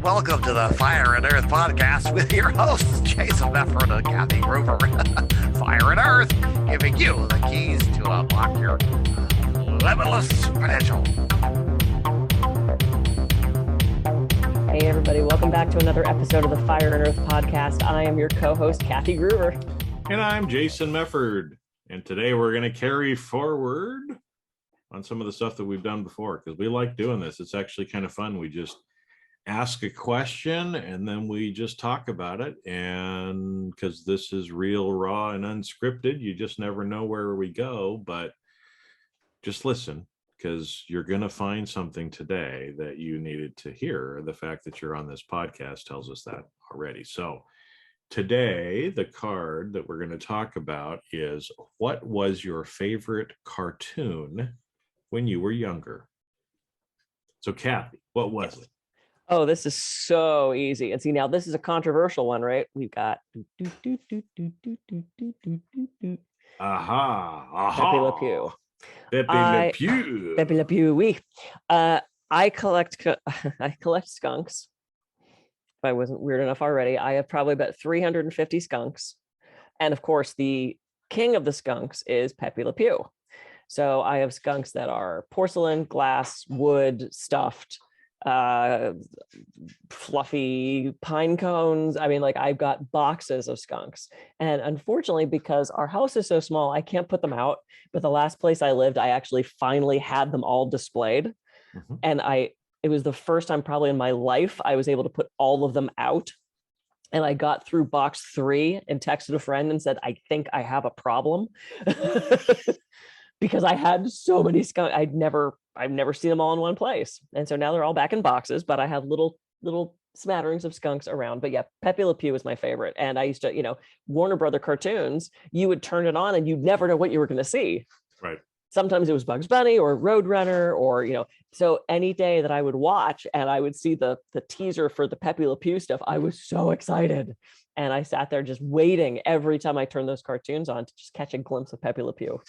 Welcome to the Fire and Earth podcast with your hosts, Jason Mefford and Kathy Gruver. Fire and Earth, giving you the keys to unlock your limitless potential. Hey everybody, welcome back to another episode of the Fire and Earth podcast. I am your co-host, Kathy Gruver. And I'm Jason Mefford. And today we're going to carry forward on some of the stuff that we've done before, because we like doing this. It's actually kind of fun. We just ask a question and then we just talk about it. And because this is real, raw, and unscripted, you just never know where we go. But just listen, because you're going to find something today that you needed to hear. The fact that you're on this podcast tells us that already. So today, the card that we're going to talk about is, what was your favorite cartoon when you were younger? So Kathy, what was it? Oh, this is so easy. And see, now this is a controversial one, right? We've got Pepe Le Pew. Pepe Le Pew. Pepe Le Pew, oui. I collect skunks. If I wasn't weird enough already, I have probably about 350 skunks. And of course, the king of the skunks is Pepe Le Pew. So I have skunks that are porcelain, glass, wood, stuffed, fluffy pine cones. I mean, like, I've got boxes of skunks. And unfortunately, because our house is so small, I can't put them out. But the last place I lived, I actually finally had them all displayed. Mm-hmm. And it was the first time probably in my life I was able to put all of them out. And I got through box 3 and texted a friend and said, I think I have a problem. Because I had so many skunks. I've never seen them all in one place. And so now they're all back in boxes, but I have little smatterings of skunks around. But yeah, Pepe Le Pew was my favorite. And I used to, Warner Brother cartoons, you would turn it on and you'd never know what you were going to see. Right. Sometimes it was Bugs Bunny or Roadrunner or, so any day that I would watch and I would see the teaser for the Pepe Le Pew stuff, I was so excited. And I sat there just waiting every time I turned those cartoons on to just catch a glimpse of Pepe Le Pew.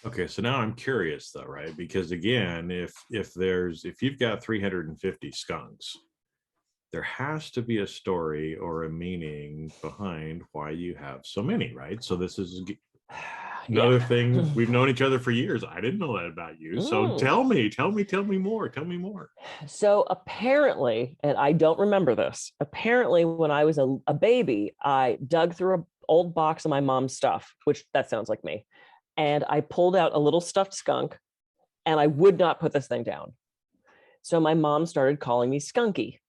Okay, so now I'm curious though, right? Because again, if you've got 350 skunks, there has to be a story or a meaning behind why you have so many, right? So this is another thing. We've known each other for years. I didn't know that about you. So tell me more. So apparently, and I don't remember this, apparently when I was a baby, I dug through an old box of my mom's stuff, which that sounds like me. And I pulled out a little stuffed skunk and I would not put this thing down. So my mom started calling me Skunky.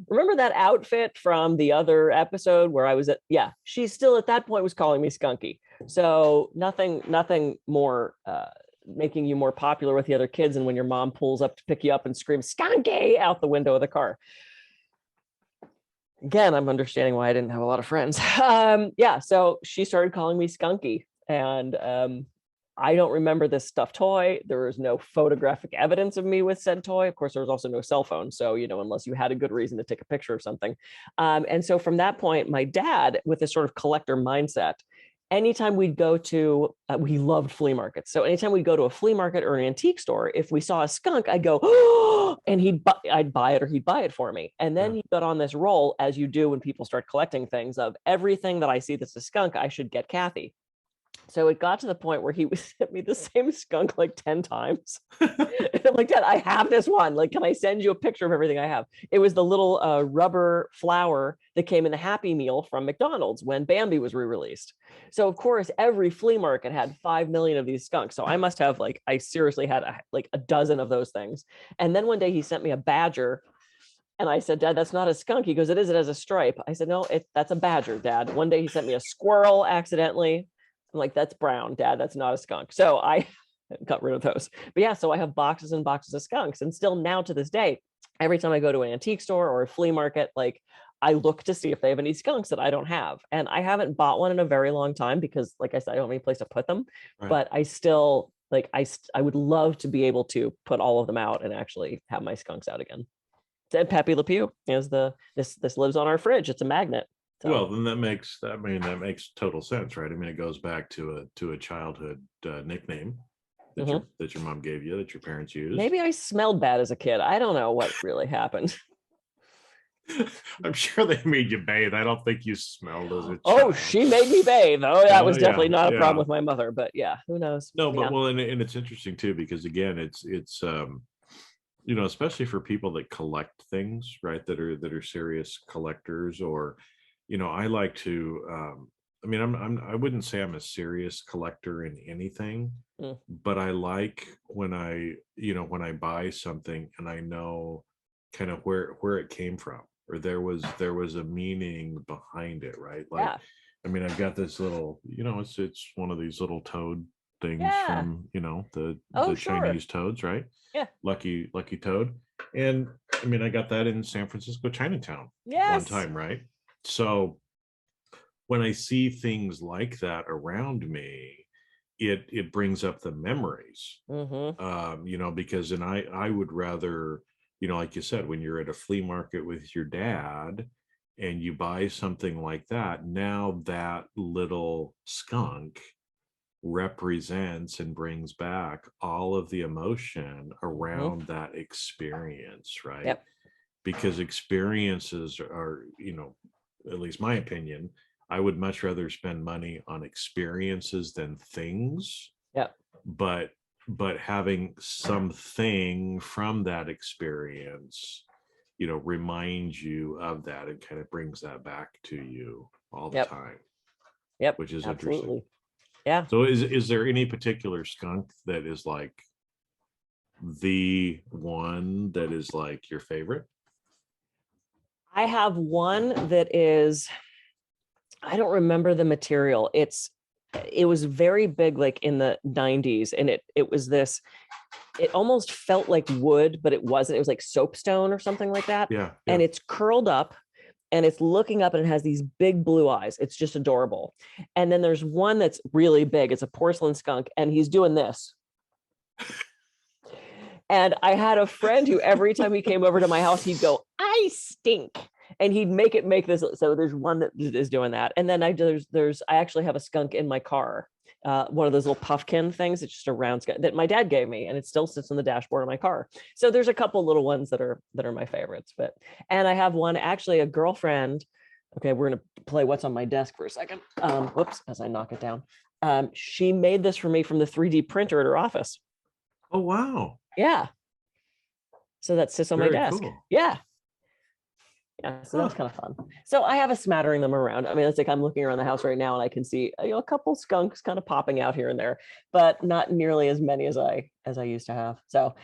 Remember that outfit from the other episode where I was she still at that point was calling me Skunky. So nothing more making you more popular with the other kids than when your mom pulls up to pick you up and screams Skunky out the window of the car. Again, I'm understanding why I didn't have a lot of friends. So she started calling me Skunky. And I don't remember this stuffed toy. There was no photographic evidence of me with said toy. Of course, there was also no cell phone. So, unless you had a good reason to take a picture of something. And so from that point, my dad, with this sort of collector mindset, anytime we'd go to, we loved flea markets. So anytime we'd go to a flea market or an antique store, if we saw a skunk, I'd go, oh, and I'd buy it or he'd buy it for me. And then he got on this roll, as you do when people start collecting things, of everything that I see that's a skunk, I should get Kathy. So it got to the point where he would send me the same skunk like 10 times. And I'm like, Dad, I have this one. Like, can I send you a picture of everything I have? It was the little rubber flower that came in the Happy Meal from McDonald's when Bambi was re-released. So of course, every flea market had 5 million of these skunks. So I must have I seriously had a dozen of those things. And then one day he sent me a badger. And I said, Dad, that's not a skunk. He goes, it is. It has a stripe. I said, no, that's a badger, Dad. One day he sent me a squirrel accidentally. I'm like, that's brown, Dad. That's not a skunk. So I got rid of those. But yeah, so I have boxes and boxes of skunks. And still now to this day, every time I go to an antique store or a flea market, I look to see if they have any skunks that I don't have. And I haven't bought one in a very long time because, like I said, I don't have any place to put them. Right. But I still, I would love to be able to put all of them out and actually have my skunks out again. And Pepe Le Pew is this lives on our fridge. It's a magnet. So. Well, then that makes total sense, right? I mean, it goes back to a childhood nickname that your mom gave you, that your parents used. Maybe I smelled bad as a kid. I don't know what really happened. I'm sure they made you bathe. I don't think you smelled as a child. Oh, she made me bathe. Oh, that was definitely yeah, not a problem yeah. with my mother, but yeah, who knows? No, but Yeah. well, and it's interesting too, because again, it's you know, especially for people that collect things, right? That are serious collectors, or, you know, I like to I mean, I wouldn't say I'm a serious collector in anything, Mm. but I like when when I buy something and I know kind of where it came from, or there was a meaning behind it, right? Like, Yeah. I mean, I've got this little, it's one of these little toad things Yeah. from, the Oh, sure. Chinese toads, right? Yeah. Lucky toad. And I mean, I got that in San Francisco Chinatown Yes. one time, right? So when I see things like that around me, it brings up the memories. Because and I would rather, like you said, when you're at a flea market with your dad and you buy something like that, now that little skunk represents and brings back all of the emotion around that experience, right? Yep. Because experiences are, at least my opinion, I would much rather spend money on experiences than things. Yep. But having something from that experience, reminds you of that and kind of brings that back to you all the time. Yep. Which is absolutely. Interesting. Yeah. So is there any particular skunk that is like the one that is like your favorite? I have one that is, I don't remember the material. It was very big, like in the 90s. And it was this, it almost felt like wood, but it wasn't. It was like soapstone or something like that. Yeah. And it's curled up and it's looking up and it has these big blue eyes. It's just adorable. And then there's one that's really big. It's a porcelain skunk and he's doing this. And I had a friend who every time he came over to my house, he'd go, I stink. And he'd make this. So there's one that is doing that. And then I actually have a skunk in my car. One of those little puffkin things. It's just a round skunk that my dad gave me, and it still sits on the dashboard of my car. So there's a couple little ones that are my favorites. And I have one, actually, a girlfriend. Okay, we're gonna play What's on My Desk for a second. Whoops, as I knock it down. She made this for me from the 3D printer at her office. Oh wow. Yeah. So that sits on my desk. Cool. Yeah. Yeah, so that's kind of fun. So I have a smattering of them around. I mean, it's like I'm looking around the house right now and I can see a couple skunks kind of popping out here and there, but not nearly as many as I used to have. So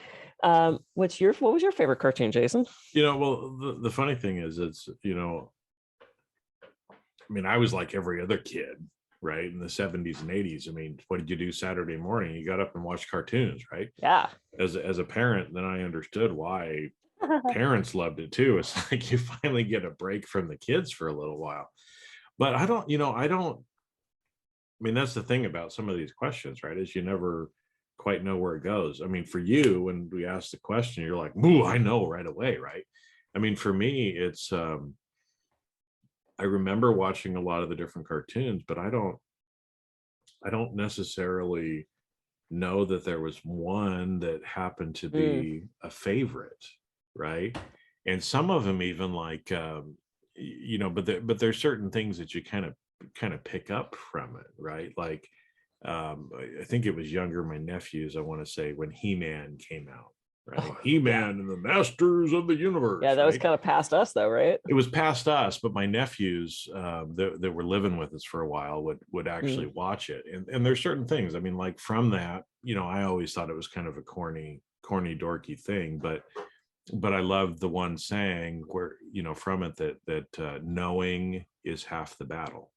what was your favorite cartoon, Jason? Well, the funny thing is, it's, I mean, I was like every other kid, right? In the 70s and 80s. I mean, what did you do Saturday morning? You got up and watched cartoons, right? Yeah. As a parent, then I understood why parents loved it too. It's like you finally get a break from the kids for a little while. But I mean, that's the thing about some of these questions, right? Is you never quite know where it goes. I mean, for you, when we ask the question, you're like, ooh, I know right away, right? I mean, for me, it's I remember watching a lot of the different cartoons, but I don't necessarily know that there was one that happened to be a favorite, right? And some of them even like but there's certain things that you kind of pick up from it, right? Like I think it was younger, my nephews, I want to say, when He-Man came out, right? He-Man and the Masters of the Universe. Yeah, that was kind of past us though, right? It was past us, but my nephews that were living with us for a while would actually watch it. And there's certain things, I mean, like from that, I always thought it was kind of a corny, dorky thing, but I loved the one saying where, from it that knowing is half the battle,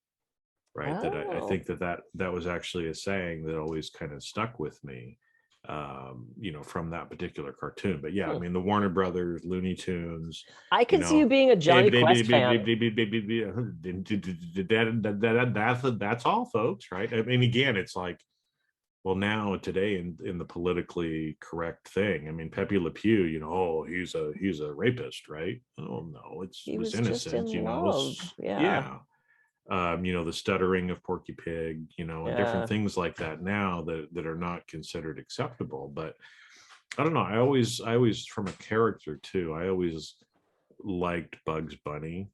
right? Oh. That I think that was actually a saying that always kind of stuck with me, from that particular cartoon. But yeah, I mean, the Warner Brothers, Looney Tunes. I can see you being a Johnny Quest fan. That's all, folks, right? I mean, again, it's like, well, now today in the politically correct thing, I mean, Pepe Le Pew, he's a rapist, right? Oh no, it was innocent, Yeah. The stuttering of Porky Pig, and Yeah. different things like that now that are not considered acceptable. But I don't know. I always, from a character too, I always liked Bugs Bunny,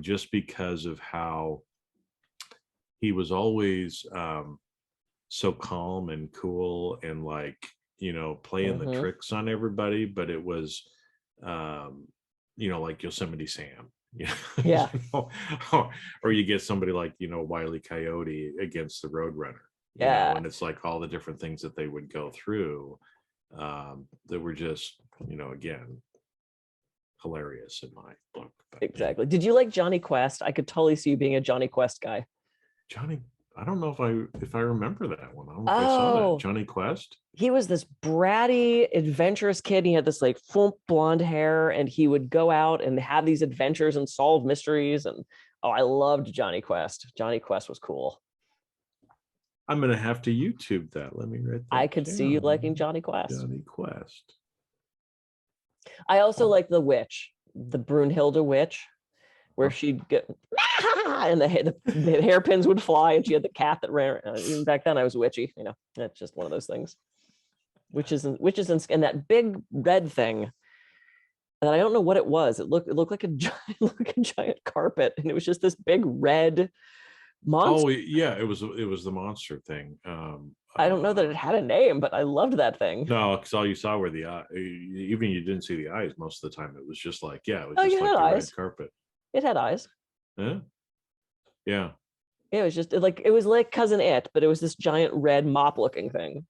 just because of how he was always so calm and cool and playing the tricks on everybody. But it was, like Yosemite Sam. Yeah. Or you get somebody like Wile E. Coyote against the Roadrunner. Yeah. And it's like all the different things that they would go through that were just again hilarious in my book. But, Exactly. Did you like Johnny Quest? I could totally see you being a Johnny Quest guy. Johnny, I don't know if I remember that one. I don't know if I saw that. Johnny Quest. He was this bratty, adventurous kid. And he had this like full blonde hair, and he would go out and have these adventures and solve mysteries. And I loved Johnny Quest. Johnny Quest was cool. I'm gonna have to YouTube that. Let me write that. I could see you liking Johnny Quest. Johnny Quest. I also like the witch, the Brunhilde witch, where she'd get and the hairpins would fly, and she had the cat that ran. Even back then, I was witchy. That's just one of those things. Witches and that big red thing. And I don't know what it was. It looked like a giant carpet, and it was just this big red monster. Oh yeah, it was the monster thing. I don't know that it had a name, but I loved that thing. No, because all you saw were the eye. Even you didn't see the eyes most of the time. It was just like it was just like the eyes. red carpet. It had eyes. Yeah. Yeah. It was just it was like Cousin It, but it was this giant red mop-looking thing.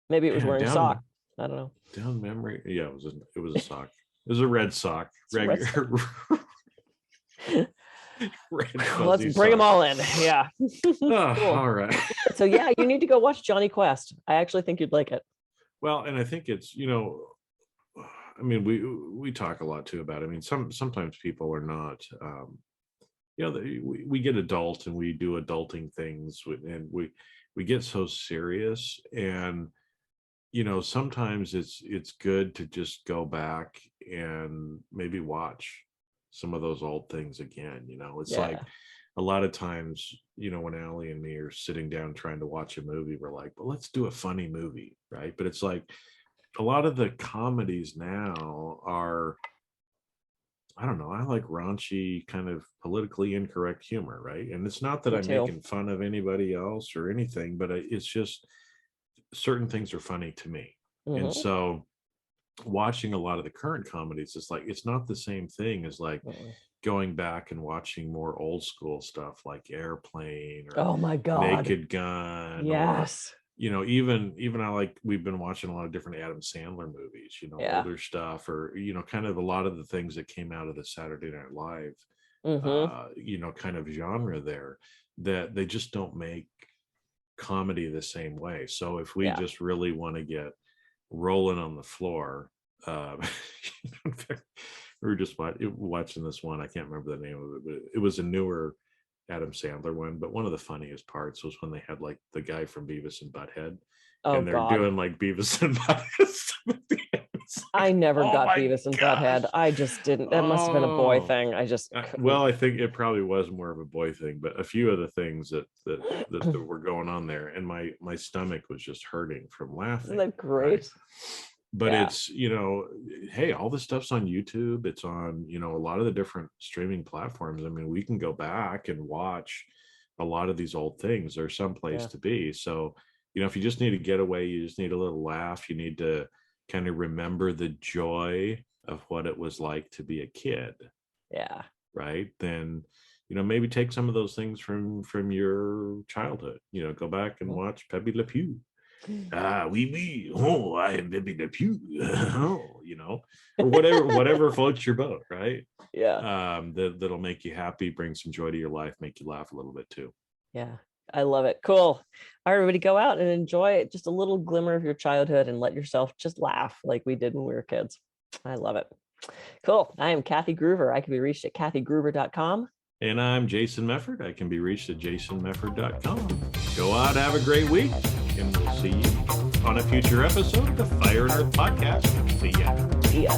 Maybe it was wearing socks. I don't know. Down memory. Yeah, it was a sock. It was a red sock. Regular. Let's bring them all in. Yeah. Cool. All right. So yeah, you need to go watch Johnny Quest. I actually think you'd like it. Well, and I think it's we talk a lot too about it. I mean, sometimes people are not we get adult and we do adulting things, and we get so serious, and sometimes it's good to just go back and maybe watch some of those old things again. It's like a lot of times, when Allie and me are sitting down trying to watch a movie, we're like, well, let's do a funny movie, right? But it's like a lot of the comedies now are, I don't know, I like raunchy, kind of politically incorrect humor, right? And it's not that I'm making fun of anybody else or anything, but it's just certain things are funny to me. Mm-hmm. And so watching a lot of the current comedies, it's like it's not the same thing as like going back and watching more old school stuff like Airplane or oh my god, Naked Gun. Yes. Or, even we've been watching a lot of different Adam Sandler movies, older stuff, or kind of a lot of the things that came out of the Saturday Night Live kind of genre there, that they just don't make comedy the same way. So if we just really want to get rolling on the floor, we were just watching this one, I can't remember the name of it, but it was a newer Adam Sandler one, but one of the funniest parts was when they had like the guy from Beavis and Butthead, and they're doing like Beavis and Butthead. I never got Beavis and Butthead. I just didn't. That must have been a boy thing. I just well, I think it probably was more of a boy thing, but a few of the things that were going on there, and my stomach was just hurting from laughing. Isn't that great? Right? But it's, hey, all this stuff's on YouTube. It's on, a lot of the different streaming platforms. I mean, we can go back and watch a lot of these old things. There's some place to be. So, if you just need a getaway, you just need a little laugh, you need to kind of remember the joy of what it was like to be a kid. Yeah. Right. Then, maybe take some of those things from your childhood, go back and watch Pepe Le Pew. Oui. Oh, I am Pepe Le Pew. Or whatever floats your boat, right? Yeah. That'll make you happy, bring some joy to your life, make you laugh a little bit too. Yeah, I love it. Cool. All right, everybody, go out and enjoy just a little glimmer of your childhood and let yourself just laugh like we did when we were kids. I love it. Cool. I am Kathy Gruver. I can be reached at kathygruver.com. And I'm Jason Mefford. I can be reached at jasonmefford.com. Go out, have a great week, and we'll see you on a future episode of the Fire and Earth Podcast. See ya. See ya.